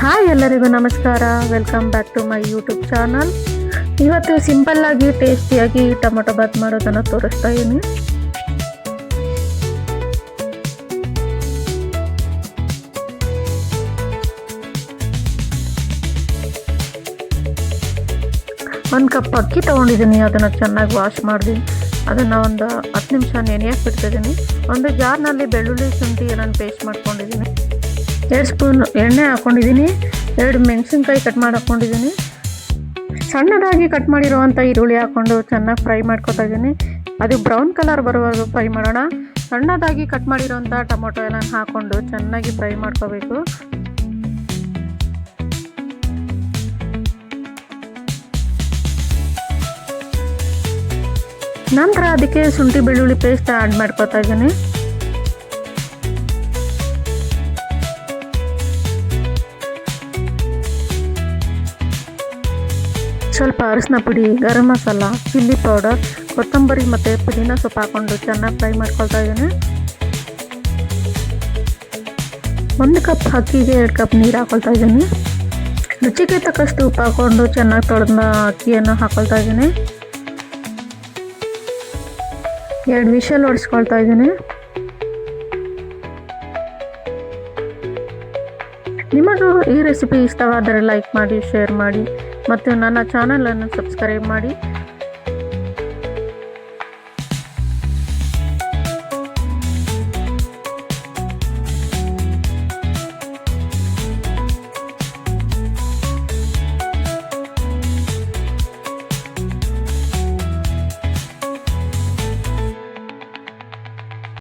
Hi ಎಲ್ಲರಿಗೂ ನಮಸ್ಕಾರ. Welcome back to my YouTube channel. ಇವತ್ತು ಸಿಂಪಲ್ ಆಗಿ ಟೇಸ್ಟಿಯಾಗಿ ಟೊಮೊಟೊ ಬಾತ್ ಮಾಡೋದನ್ನು ತೋರಿಸ್ತಾ ಇದ್ದೀನಿ. ಒಂದು ಕಪ್ ಅಕ್ಕಿ ತೊಗೊಂಡಿದ್ದೀನಿ. ಅದನ್ನು ಚೆನ್ನಾಗಿ ವಾಶ್ ಮಾಡಿ ಅದನ್ನು ಒಂದು 10 ನಿಮಿಷ ನೆನೆಯಕ್ಕೆ ಬಿಡ್ತಿದ್ದೀನಿ. ಒಂದು ಜಾರ್ನಲ್ಲಿ ಬೆಳ್ಳುಳ್ಳಿ ಶುಂಠಿ ಎಲ್ಲ ಪೇಸ್ಟ್ ಮಾಡ್ಕೊಂಡಿದ್ದೀನಿ. 2 ಸ್ಪೂನ್ ಎಣ್ಣೆ ಹಾಕ್ಕೊಂಡಿದ್ದೀನಿ. 2 ಮೆಣಸಿನ್ಕಾಯಿ ಕಟ್ ಮಾಡಿ ಹಾಕ್ಕೊಂಡಿದ್ದೀನಿ. ಸಣ್ಣದಾಗಿ ಕಟ್ ಮಾಡಿರುವಂಥ ಈರುಳ್ಳಿ ಹಾಕ್ಕೊಂಡು ಚೆನ್ನಾಗಿ ಫ್ರೈ ಮಾಡ್ಕೊತಾ ಇದ್ದೀನಿ. ಅದು ಬ್ರೌನ್ ಕಲರ್ ಬರುವವರೆಗೂ ಫ್ರೈ ಮಾಡೋಣ. ಸಣ್ಣದಾಗಿ ಕಟ್ ಮಾಡಿರೋಂಥ ಟೊಮೊಟೊ ಎಲ್ಲ ಹಾಕ್ಕೊಂಡು ಚೆನ್ನಾಗಿ ಫ್ರೈ ಮಾಡ್ಕೋಬೇಕು. ನಂತರ ಅದಕ್ಕೆ ಶುಂಠಿ ಬೆಳ್ಳುಳ್ಳಿ ಪೇಸ್ಟ್ ಆ್ಯಡ್ ಮಾಡ್ಕೊತಾ ಇದ್ದೀನಿ. ಸ್ವಲ್ಪ ಅರಿಶಿನ ಪುಡಿ, ಗರಂ ಮಸಾಲ, ಚಿಲ್ಲಿ ಪೌಡರ್, ಕೊತ್ತಂಬರಿ ಮತ್ತು ಪುದೀನ ಸೊಪ್ಪು ಹಾಕ್ಕೊಂಡು ಚೆನ್ನಾಗಿ ಫ್ರೈ ಮಾಡ್ಕೊಳ್ತಾ ಇದ್ದೀನಿ. 1 ಕಪ್ ಅಕ್ಕಿಗೆ 2 ಕಪ್ ನೀರು ಹಾಕ್ಕೊಳ್ತಾ ಇದ್ದೀನಿ. ರುಚಿಗೆ ತಕ್ಕಷ್ಟು ಉಪ್ಪು ಹಾಕ್ಕೊಂಡು ಚೆನ್ನಾಗಿ ತೊಳೆದ ಅಕ್ಕಿಯನ್ನು ಹಾಕ್ಕೊಳ್ತಾ ಇದ್ದೀನಿ. 2 ವಿಷಲ್ ಹೊಡೆಸ್ಕೊಳ್ತಾ ಇದ್ದೀನಿ. ನಿಮಗೂ ಈ ರೆಸಿಪಿ ಇಷ್ಟವಾದರೆ ಲೈಕ್ ಮಾಡಿ, ಶೇರ್ ಮಾಡಿ ಮತ್ತು ನನ್ನ ಚಾನಲನ್ನು ಸಬ್ಸ್ಕ್ರೈಬ್ ಮಾಡಿ.